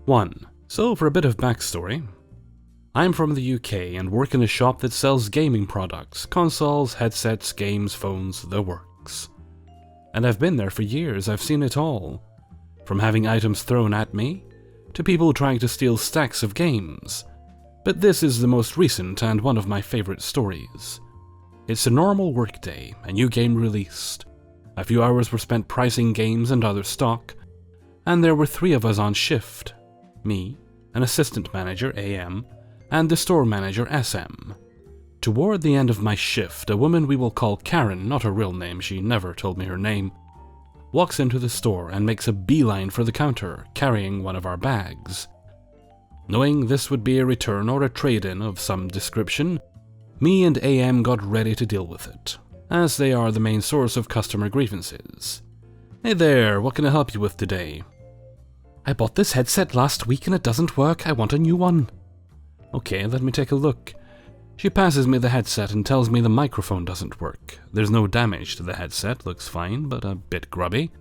1. So, for a bit of backstory, I'm from the UK and work in a shop that sells gaming products, consoles, headsets, games, phones, the works. And I've been there for years. I've seen it all. From having items thrown at me, to people trying to steal stacks of games. But this is the most recent and one of my favorite stories. It's a normal workday, a new game released. A few hours were spent pricing games and other stock, and there were 3 of us on shift. Me, an assistant manager, AM, and the store manager, SM. Toward the end of my shift, a woman we will call Karen, not her real name, she never told me her name, walks into the store and makes a beeline for the counter, carrying one of our bags. Knowing this would be a return or a trade-in of some description, me and AM got ready to deal with it, as they are the main source of customer grievances. Hey there, what can I help you with today? I bought this headset last week and it doesn't work, I want a new one. Okay, let me take a look. She passes me the headset and tells me the microphone doesn't work. There's no damage to the headset, looks fine, but a bit grubby.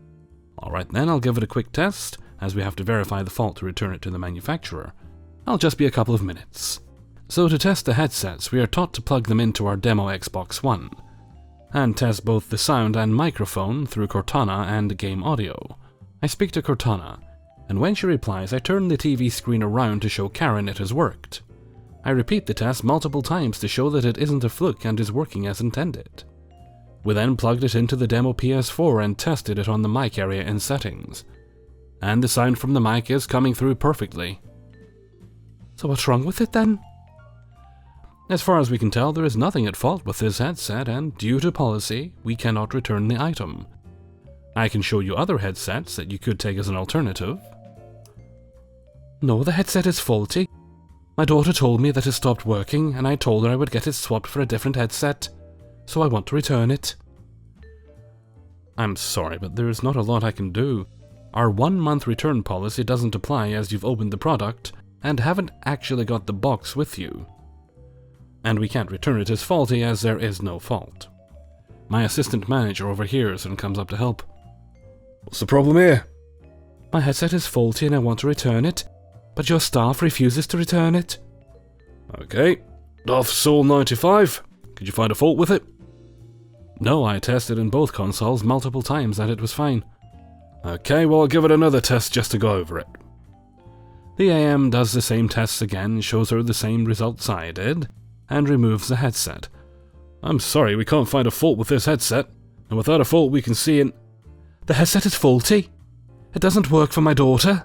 Alright then, I'll give it a quick test, as we have to verify the fault to return it to the manufacturer. I'll just be a couple of minutes. So to test the headsets, we are taught to plug them into our demo Xbox One, and test both the sound and microphone through Cortana and game audio. I speak to Cortana, and when she replies, I turn the TV screen around to show Karen it has worked. I repeat the test multiple times to show that it isn't a fluke and is working as intended. We then plugged it into the demo PS4 and tested it on the mic area in settings. And the sound from the mic is coming through perfectly. So what's wrong with it then? As far as we can tell, there is nothing at fault with this headset, and due to policy, we cannot return the item. I can show you other headsets that you could take as an alternative. No, the headset is faulty. My daughter told me that it stopped working, and I told her I would get it swapped for a different headset, so I want to return it. I'm sorry, but there is not a lot I can do. Our 1-month return policy doesn't apply as you've opened the product and haven't actually got the box with you. And we can't return it as faulty as there is no fault. My assistant manager overhears and comes up to help. What's the problem here? My headset is faulty and I want to return it, but your staff refuses to return it. Okay, Darth Soul 95. Could you find a fault with it? No, I tested in both consoles multiple times and it was fine. Okay, well I'll give it another test just to go over it. The AM does the same tests again, shows her the same results I did, and removes the headset. I'm sorry, we can't find a fault with this headset, and without a fault we can see it. The headset is faulty. It doesn't work for my daughter.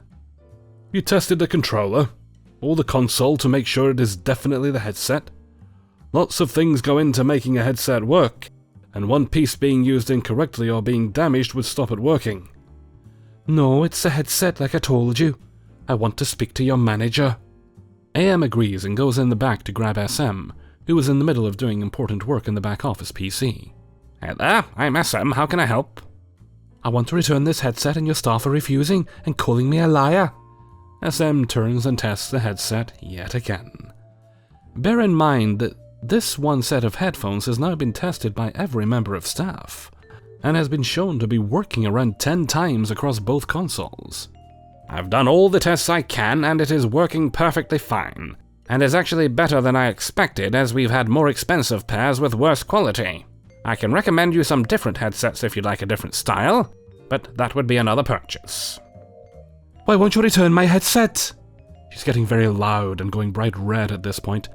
You tested the controller, or the console to make sure it is definitely the headset? Lots of things go into making a headset work, and one piece being used incorrectly or being damaged would stop it working. No, it's the headset like I told you. I want to speak to your manager. AM agrees and goes in the back to grab SM, who is in the middle of doing important work in the back office PC. Hey there, I'm SM, how can I help? I want to return this headset and your staff are refusing and calling me a liar. SM turns and tests the headset yet again. Bear in mind that this one set of headphones has now been tested by every member of staff, and has been shown to be working around 10 times across both consoles. I've done all the tests I can and it is working perfectly fine, and is actually better than I expected as we've had more expensive pairs with worse quality. I can recommend you some different headsets if you'd like a different style, but that would be another purchase. Why won't you return my headset? She's getting very loud and going bright red at this point.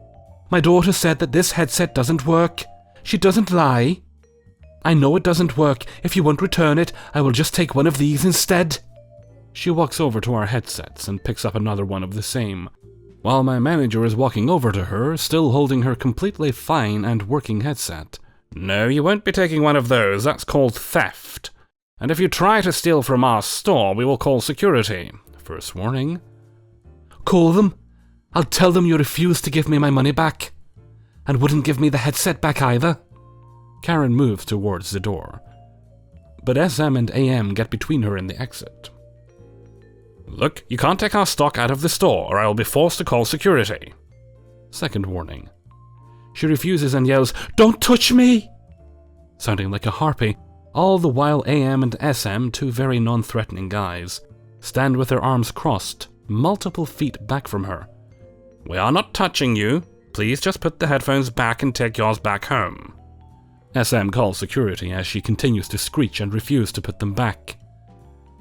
My daughter said that this headset doesn't work. She doesn't lie. I know it doesn't work. If you won't return it, I will just take one of these instead. She walks over to our headsets and picks up another one of the same, while my manager is walking over to her, still holding her completely fine and working headset. No, you won't be taking one of those. That's called theft. And if you try to steal from our store, we will call security. First warning. Call them. I'll tell them you refuse to give me my money back. And wouldn't give me the headset back either. Karen moves towards the door, but SM and AM get between her and the exit. Look, you can't take our stock out of the store or I will be forced to call security. Second warning. She refuses and yells, "Don't touch me!" Sounding like a harpy, all the while AM and SM, two very non-threatening guys, stand with their arms crossed, multiple feet back from her. "We are not touching you. Please just put the headphones back and take yours back home." SM calls security as she continues to screech and refuse to put them back.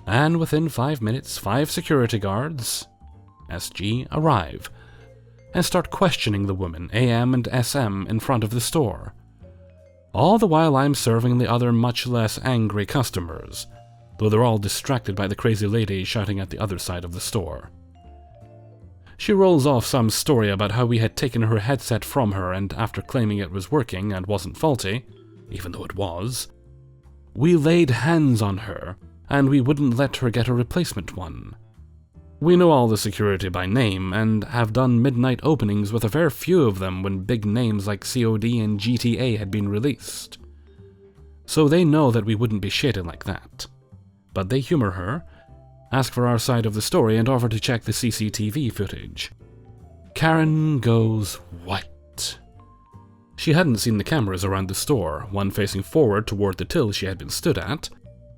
And within 5 minutes, 5 security guards, SG, arrive and start questioning the woman, AM and SM, in front of the store. All the while I'm serving the other much less angry customers, though they're all distracted by the crazy lady shouting at the other side of the store. She rolls off some story about how we had taken her headset from her, and after claiming it was working and wasn't faulty, even though it was, we laid hands on her, and we wouldn't let her get a replacement one. We know all the security by name, and have done midnight openings with a fair few of them when big names like COD and GTA had been released. So they know that we wouldn't be shaded like that. But they humor her, ask for our side of the story, and offer to check the CCTV footage. Karen goes white. She hadn't seen the cameras around the store, one facing forward toward the till she had been stood at,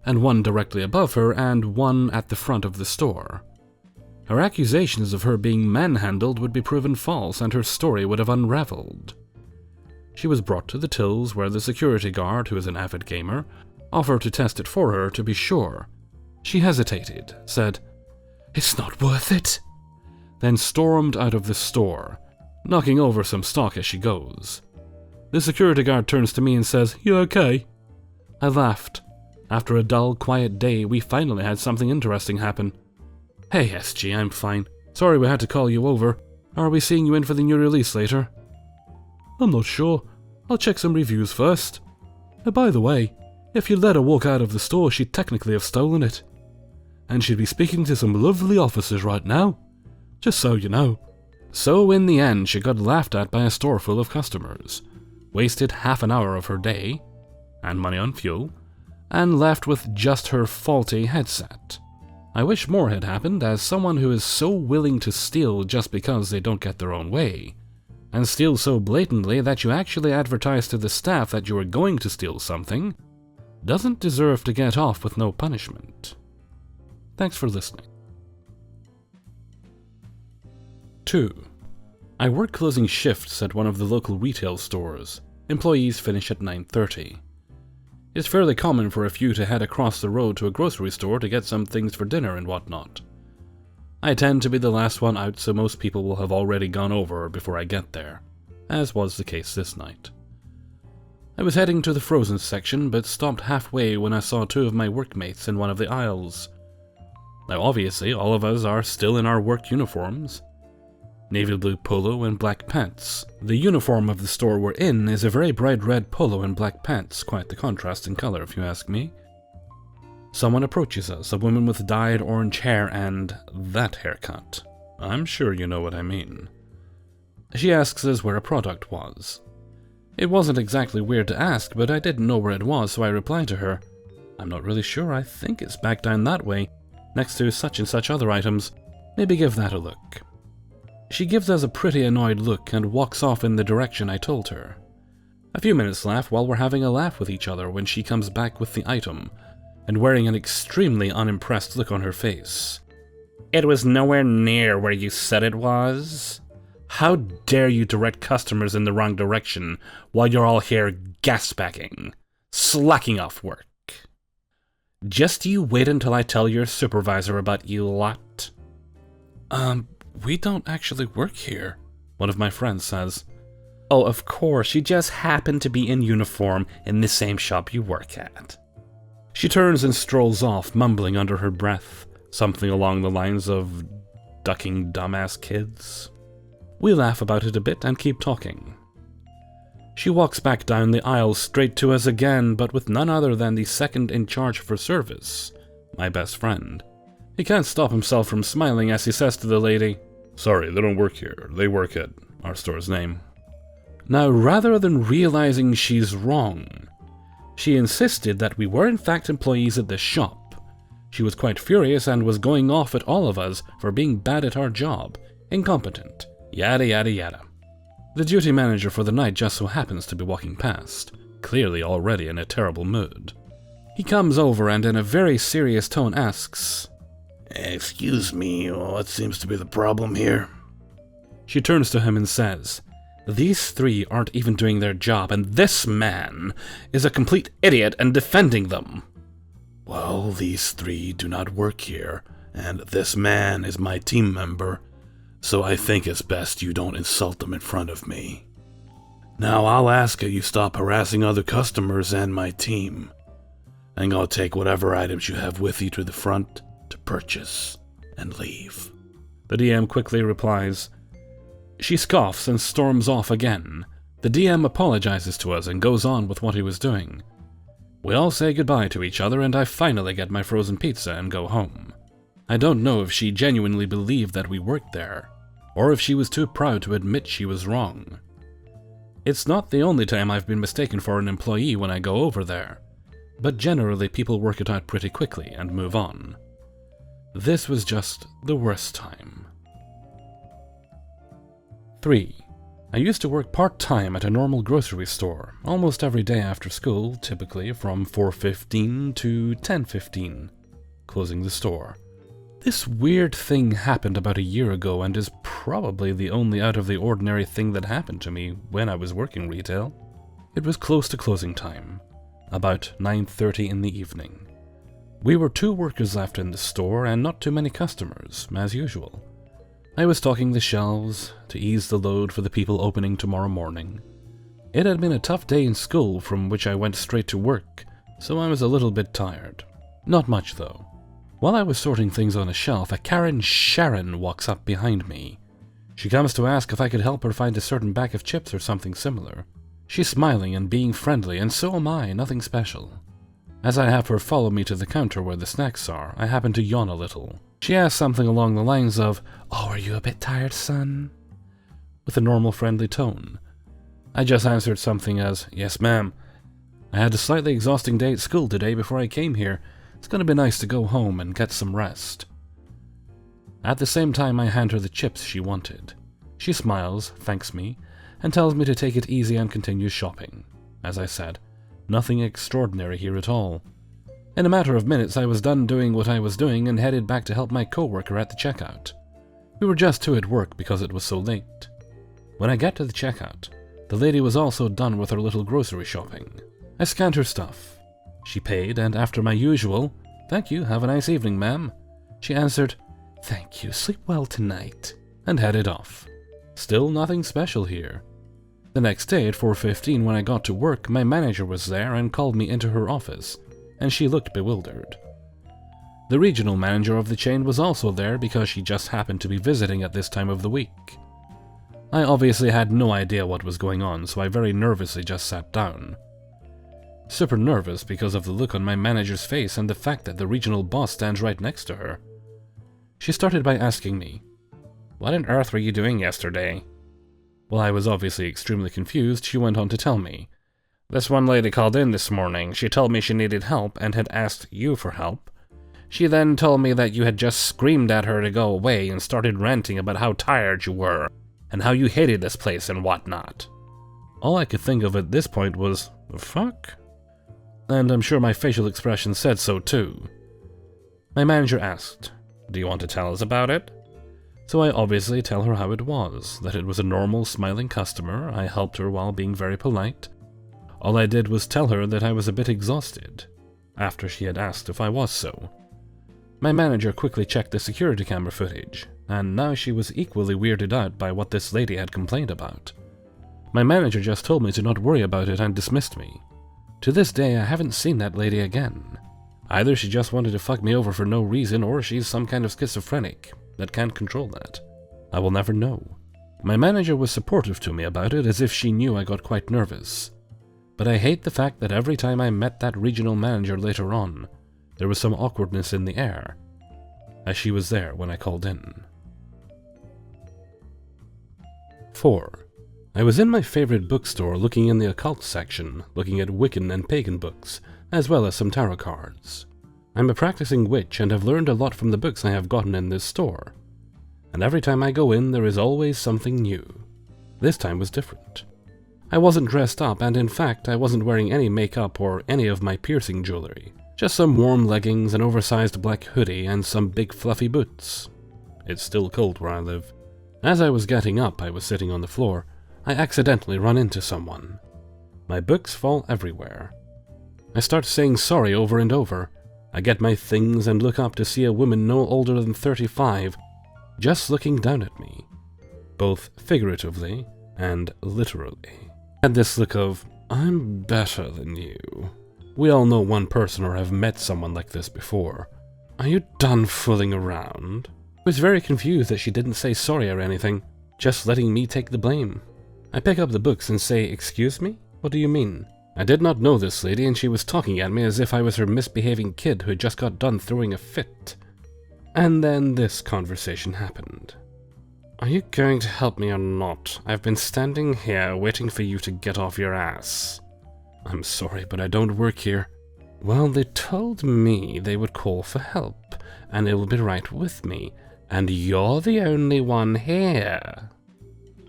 and one directly above her, and one at the front of the store. Her accusations of her being manhandled would be proven false, and her story would have unraveled. She was brought to the tills where the security guard, who is an avid gamer, offered to test it for her to be sure. She hesitated, said, "It's not worth it," then stormed out of the store, knocking over some stock as she goes. The security guard turns to me and says, "You okay?" I laughed. After a dull, quiet day, we finally had something interesting happen. "Hey, SG, I'm fine. Sorry we had to call you over. Are we seeing you in for the new release later?" "I'm not sure. I'll check some reviews first. By the way, if you let her walk out of the store, she'd technically have stolen it. And she'd be speaking to some lovely officers right now. Just so you know." So in the end, she got laughed at by a store full of customers, wasted half an hour of her day, and money on fuel, and left with just her faulty headset. I wish more had happened, as someone who is so willing to steal just because they don't get their own way, and steal so blatantly that you actually advertise to the staff that you are going to steal something, doesn't deserve to get off with no punishment. Thanks for listening. 2. I work closing shifts at one of the local retail stores. Employees finish at 9:30. It's fairly common for a few to head across the road to a grocery store to get some things for dinner and whatnot. I tend to be the last one out, so most people will have already gone over before I get there, as was the case this night. I was heading to the frozen section, but stopped halfway when I saw 2 of my workmates in one of the aisles. Now obviously, all of us are still in our work uniforms. Navy blue polo and black pants. The uniform of the store we're in is a very bright red polo and black pants, quite the contrast in color if you ask me. Someone approaches us, a woman with dyed orange hair and that haircut. I'm sure you know what I mean. She asks us where a product was. It wasn't exactly weird to ask, but I didn't know where it was, so I replied to her, "I'm not really sure, I think it's back down that way, next to such and such other items. Maybe give that a look." She gives us a pretty annoyed look and walks off in the direction I told her. A few minutes laugh while we're having a laugh with each other when she comes back with the item, and wearing an extremely unimpressed look on her face. "It was nowhere near where you said it was. How dare you direct customers in the wrong direction while you're all here gasbagging, slacking off work. Just you wait until I tell your supervisor about you lot." We don't actually work here," one of my friends says. "Oh, of course, you just happen to be in uniform in the same shop you work at." She turns and strolls off, mumbling under her breath, something along the lines of ducking dumbass kids. We laugh about it a bit and keep talking. She walks back down the aisle straight to us again, but with none other than the second in charge for service, my best friend. He can't stop himself from smiling as he says to the lady, "Sorry, they don't work here. They work at our store's name." Now, rather than realizing she's wrong, she insisted that we were in fact employees at this shop. She was quite furious and was going off at all of us for being bad at our job, incompetent, yada yada yada. The duty manager for the night just so happens to be walking past, clearly already in a terrible mood. He comes over and in a very serious tone asks, Excuse me, what seems to be the problem here? She turns to him and says, "These three aren't even doing their job, and this man is a complete idiot and defending them." Well, these three do not work here, and this man is my team member, so I think it's best you don't insult them in front of me. Now I'll ask that you stop harassing other customers and my team, and go take whatever items you have with you to the front to purchase and leave. The DM quickly replies. She scoffs and storms off again. The DM apologizes to us and goes on with what he was doing. We all say goodbye to each other, and I finally get my frozen pizza and go home. I don't know if she genuinely believed that we worked there, or if she was too proud to admit she was wrong. It's not the only time I've been mistaken for an employee when I go over there, but generally people work it out pretty quickly and move on. This was just the worst time. 3. I used to work part-time at a normal grocery store, almost every day after school, typically from 4:15 to 10:15, closing the store. This weird thing happened about a year ago and is probably the only out-of-the-ordinary thing that happened to me when I was working retail. It was close to closing time, about 9:30 in the evening. We were 2 workers left in the store and not too many customers, as usual. I was stocking the shelves to ease the load for the people opening tomorrow morning. It had been a tough day in school from which I went straight to work, so I was a little bit tired. Not much though. While I was sorting things on a shelf, a Karen Sharon walks up behind me. She comes to ask if I could help her find a certain bag of chips or something similar. She's smiling and being friendly, and so am I, nothing special. As I have her follow me to the counter where the snacks are, I happen to yawn a little. She asks something along the lines of, "Oh, are you a bit tired, son?" with a normal friendly tone. I just answered something as, "Yes, ma'am. I had a slightly exhausting day at school today before I came here. It's going to be nice to go home and get some rest." At the same time, I hand her the chips she wanted. She smiles, thanks me, and tells me to take it easy and continue shopping. As I said, nothing extraordinary here at all. In a matter of minutes, I was done doing what I was doing and headed back to help my coworker at the checkout. We were just 2 at work because it was so late. When I get to the checkout, the lady was also done with her little grocery shopping. I scanned her stuff. She paid, and after my usual, "Thank you, have a nice evening, ma'am," she answered, "Thank you, sleep well tonight," and headed off. Still nothing special here. The next day at 4:15 when I got to work, my manager was there and called me into her office, and she looked bewildered. The regional manager of the chain was also there because she just happened to be visiting at this time of the week. I obviously had no idea what was going on, so I very nervously just sat down. Super nervous because of the look on my manager's face and the fact that the regional boss stands right next to her. She started by asking me, "What on earth were you doing yesterday?" While I was obviously extremely confused, she went on to tell me, "This one lady called in this morning. She told me she needed help and had asked you for help. She then told me that you had just screamed at her to go away and started ranting about how tired you were and how you hated this place and whatnot." All I could think of at this point was, "The fuck?" And I'm sure my facial expression said so too. My manager asked, "Do you want to tell us about it?" So I obviously tell her how it was, that it was a normal smiling customer. I helped her while being very polite. All I did was tell her that I was a bit exhausted, after she had asked if I was so. My manager quickly checked the security camera footage, and now she was equally weirded out by what this lady had complained about. My manager just told me to not worry about it and dismissed me. To this day, I haven't seen that lady again. Either she just wanted to fuck me over for no reason, or she's some kind of schizophrenic that can't control that. I will never know. My manager was supportive to me about it, as if she knew I got quite nervous. But I hate the fact that every time I met that regional manager later on, there was some awkwardness in the air, as she was there when I called in. 4. I was in my favorite bookstore looking in the occult section, looking at Wiccan and pagan books, as well as some tarot cards. I'm a practicing witch and have learned a lot from the books I have gotten in this store. And every time I go in, there is always something new. This time was different. I wasn't dressed up, and in fact, I wasn't wearing any makeup or any of my piercing jewelry, Just some warm leggings, an oversized black hoodie, and some big fluffy boots. It's still cold where I live. As I was getting up, I was sitting on the floor. I accidentally run into someone. My books fall everywhere. I start saying sorry over and over. I get my things and look up to see a woman no older than 35, just looking down at me, both figuratively and literally. I had this look of, I'm better than you. We all know one person or have met someone like this before. Are you done fooling around? I was very confused that she didn't say sorry or anything, just letting me take the blame. I pick up the books and say, excuse me? What do you mean? I did not know this lady, and she was talking at me as if I was her misbehaving kid who had just got done throwing a fit. And then this conversation happened. Are you going to help me or not? I've been standing here waiting for you to get off your ass. I'm sorry, but I don't work here. Well, they told me they would call for help, and it will be right with me, and you're the only one here.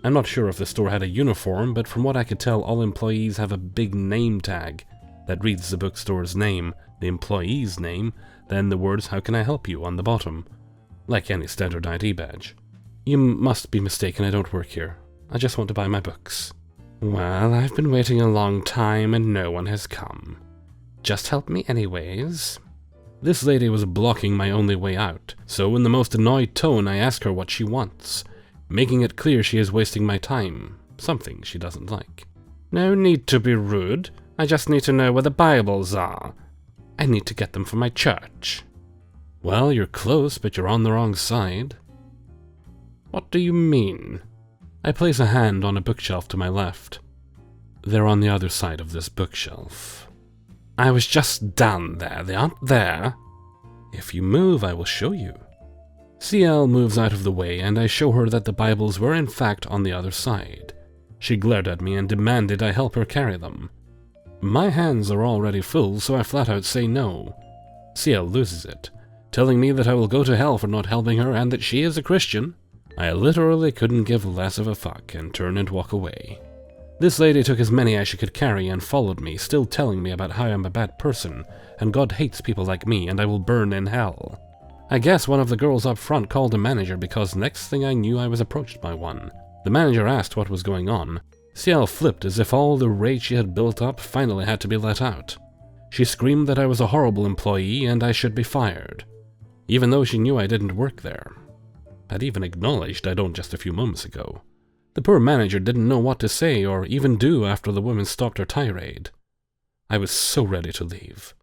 I'm not sure if the store had a uniform, but from what I could tell, all employees have a big name tag that reads the bookstore's name, the employee's name, then the words "How can I help you?" on the bottom, like any standard ID badge. You must be mistaken, I don't work here. I just want to buy my books. Well, I've been waiting a long time and no one has come. Just help me anyways. This lady was blocking my only way out, so in the most annoyed tone I ask her what she wants, making it clear she is wasting my time, something she doesn't like. No need to be rude, I just need to know where the Bibles are. I need to get them for my church. Well, you're close, but you're on the wrong side. What do you mean? I place a hand on a bookshelf to my left. They're on the other side of this bookshelf. I was just down there, they aren't there. If you move, I will show you. CL moves out of the way, and I show her that the Bibles were in fact on the other side. She glared at me and demanded I help her carry them. My hands are already full, so I flat out say no. CL loses it, telling me that I will go to hell for not helping her and that she is a Christian. I literally couldn't give less of a fuck and turn and walk away. This lady took as many as she could carry and followed me, still telling me about how I'm a bad person, and God hates people like me and I will burn in hell. I guess one of the girls up front called a manager because next thing I knew I was approached by one. The manager asked what was going on. CL flipped as if all the rage she had built up finally had to be let out. She screamed that I was a horrible employee and I should be fired, even though she knew I didn't work there. I'd even acknowledged I don't just a few moments ago. The poor manager didn't know what to say or even do after the woman stopped her tirade. I was so ready to leave.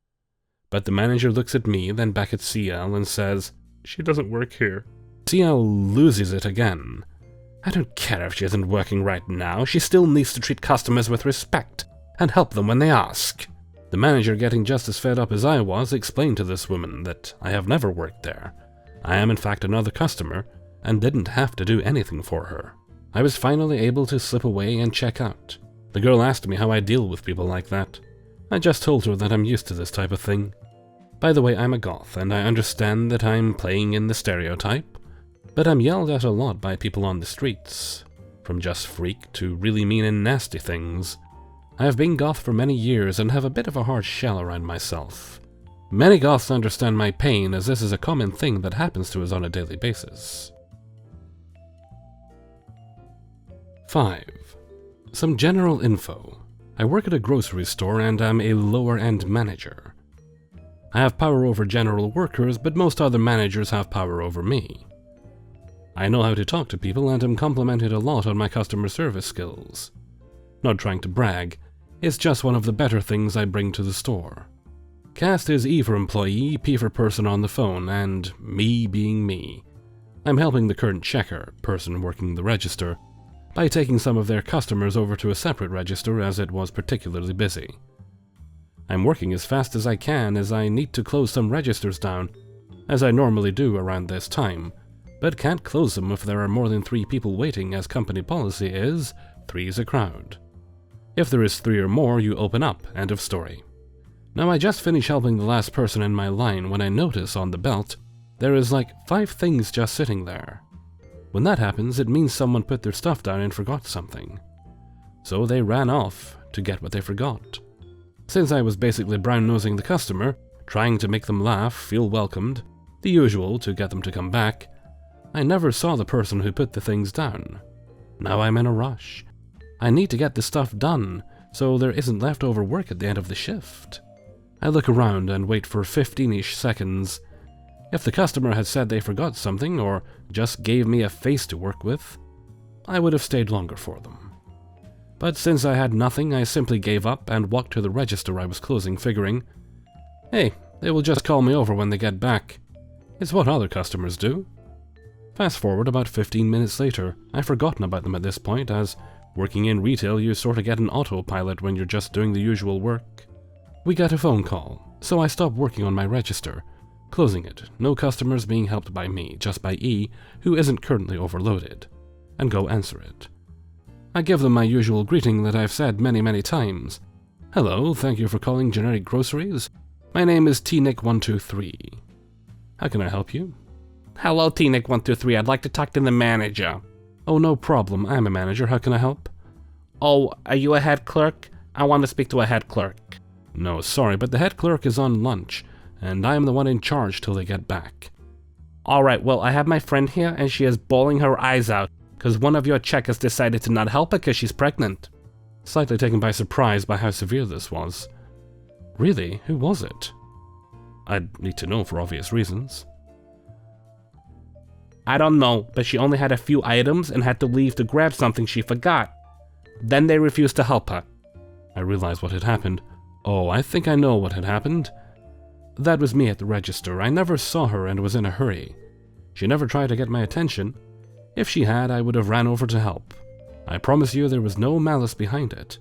But the manager looks at me, then back at CL and says, "She doesn't work here." CL loses it again. I don't care if she isn't working right now, she still needs to treat customers with respect and help them when they ask. The manager, getting just as fed up as I was, explained to this woman that I have never worked there. I am in fact another customer and didn't have to do anything for her. I was finally able to slip away and check out. The girl asked me how I deal with people like that. I just told her that I'm used to this type of thing. By the way, I'm a goth, and I understand that I'm playing in the stereotype, but I'm yelled at a lot by people on the streets, from just freak to really mean and nasty things. I have been goth for many years and have a bit of a hard shell around myself. Many goths understand my pain, as this is a common thing that happens to us on a daily basis. 5. Some general info. I work at a grocery store and am a lower-end manager. I have power over general workers, but most other managers have power over me. I know how to talk to people and am complimented a lot on my customer service skills. Not trying to brag, it's just one of the better things I bring to the store. Cast is E for employee, P for person on the phone, and me being me. I'm helping the current checker, person working the register, by taking some of their customers over to a separate register as it was particularly busy. I'm working as fast as I can as I need to close some registers down, as I normally do around this time, but can't close them if there are more than 3 people waiting, as company policy is 3's a crowd. If there is 3 or more, you open up, end of story. Now I just finished helping the last person in my line when I notice on the belt there is like 5 things just sitting there. When that happens, it means someone put their stuff down and forgot something. So they ran off to get what they forgot. Since I was basically brown-nosing the customer, trying to make them laugh, feel welcomed, the usual to get them to come back. I never saw the person who put the things down. Now I'm in a rush. I need to get the stuff done, so there isn't leftover work at the end of the shift. I look around and wait for 15-ish seconds. If the customer had said they forgot something or just gave me a face to work with, I would have stayed longer for them. But since I had nothing, I simply gave up and walked to the register I was closing, figuring, hey, they will just call me over when they get back. It's what other customers do. Fast forward about 15 minutes later. I've forgotten about them at this point, as working in retail you sort of get an autopilot when you're just doing the usual work. We got a phone call, so I stopped working on my register, closing it, no customers being helped by me, just by E, who isn't currently overloaded, and go answer it. I give them my usual greeting that I've said many times. Hello, thank you for calling Generic Groceries. My name is TNick123. How can I help you? Hello, TNick123. I'd like to talk to the manager. Oh, no problem. I'm a manager. How can I help? Oh, are you a head clerk? I want to speak to a head clerk. No, sorry, but the head clerk is on lunch, and I am the one in charge till they get back. Alright, well, I have my friend here, and she is bawling her eyes out, because one of your checkers decided to not help her because she's pregnant. Slightly taken by surprise by how severe this was. Really? Who was it? I'd need to know for obvious reasons. I don't know, but she only had a few items and had to leave to grab something she forgot. Then they refused to help her. I realized what had happened. Oh, I think I know what had happened. That was me at the register. I never saw her and was in a hurry. She never tried to get my attention. If she had, I would have ran over to help. I promise you there was no malice behind it.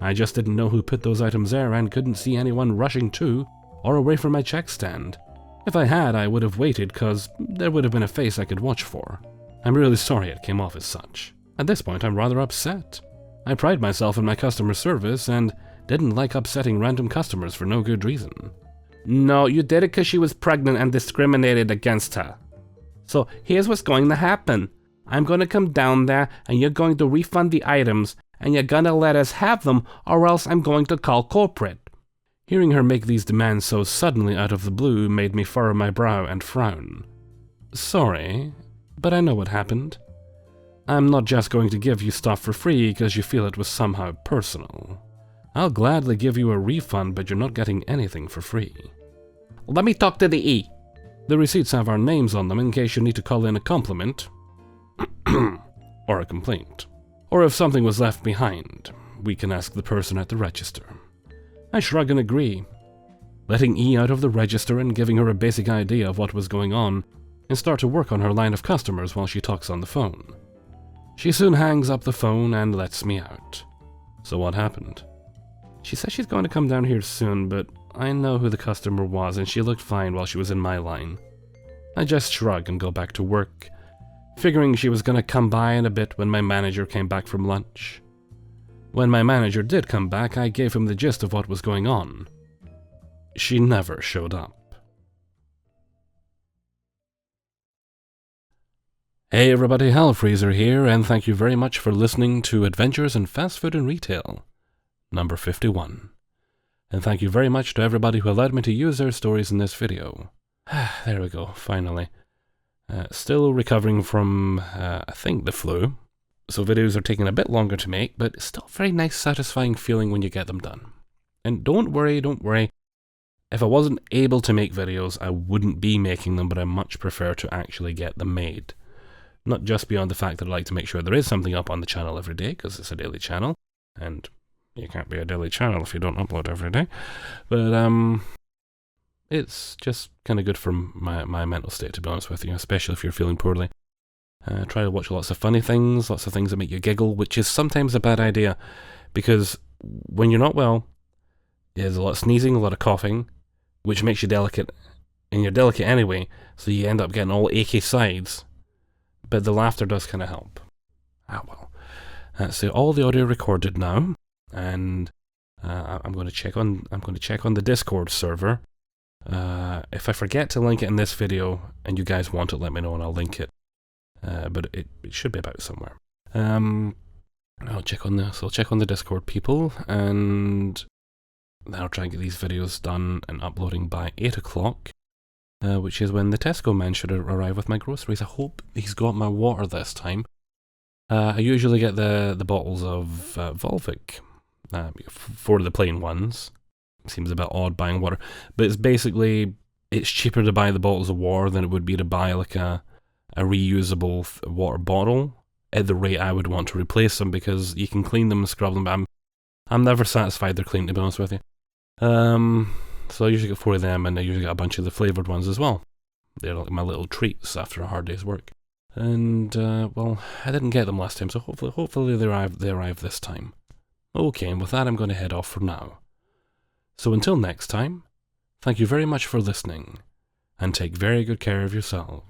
I just didn't know who put those items there and couldn't see anyone rushing to or away from my check stand. If I had, I would have waited, cause there would have been a face I could watch for. I'm really sorry it came off as such. At this point, I'm rather upset. I pride myself in my customer service and didn't like upsetting random customers for no good reason. No, you did it because she was pregnant and discriminated against her. So here's what's going to happen. I'm going to come down there and you're going to refund the items and you're going to let us have them or else I'm going to call corporate. Hearing her make these demands so suddenly out of the blue made me furrow my brow and frown. Sorry, but I know what happened. I'm not just going to give you stuff for free because you feel it was somehow personal. I'll gladly give you a refund, but you're not getting anything for free. Let me talk to the E. The receipts have our names on them in case you need to call in a compliment. Or a complaint. Or if something was left behind, we can ask the person at the register. I shrug and agree, letting E out of the register and giving her a basic idea of what was going on, and start to work on her line of customers while she talks on the phone. She soon hangs up the phone and lets me out. So what happened? She says she's going to come down here soon, but I know who the customer was and she looked fine while she was in my line. I just shrug and go back to work, figuring she was going to come by in a bit when my manager came back from lunch. When my manager did come back, I gave him the gist of what was going on. She never showed up. Hey everybody, Hellfreezer here, and thank you very much for listening to Adventures in Fast Food and Retail, number 51. And thank you very much to everybody who allowed me to use their stories in this video. There we go, finally. Still recovering from, I think, the flu. So videos are taking a bit longer to make, but it's still a very nice, satisfying feeling when you get them done. And don't worry. If I wasn't able to make videos, I wouldn't be making them, but I much prefer to actually get them made. Not just beyond the fact that I like to make sure there is something up on the channel every day, because it's a daily channel, and you can't be a daily channel if you don't upload every day. But, it's just kind of good for my mental state, to be honest with you, especially if you're feeling poorly. Try to watch lots of funny things, lots of things that make you giggle, which is sometimes a bad idea, because when you're not well, there's a lot of sneezing, a lot of coughing, which makes you delicate, and you're delicate anyway, so you end up getting all achy sides. But the laughter does kind of help. Well, that's all the audio recorded now, and I'm going to check on the Discord server. If I forget to link it in this video, and you guys want it, let me know and I'll link it. But it should be about somewhere. I'll check on this. I'll check on the Discord people, and I'll try and get these videos done and uploading by 8 o'clock, which is when the Tesco man should arrive with my groceries. I hope he's got my water this time. I usually get the bottles of Volvic for the plain ones. Seems a bit odd buying water, but it's basically, it's cheaper to buy the bottles of water than it would be to buy like a reusable water bottle at the rate I would want to replace them, because you can clean them and scrub them, but I'm never satisfied they're clean, to be honest with you. So I usually get 4 of them, and I usually get a bunch of the flavoured ones as well. They're like my little treats after a hard day's work. And, well, I didn't get them last time, so hopefully they arrive this time. Okay, and with that I'm going to head off for now. So until next time, thank you very much for listening, and take very good care of yourselves.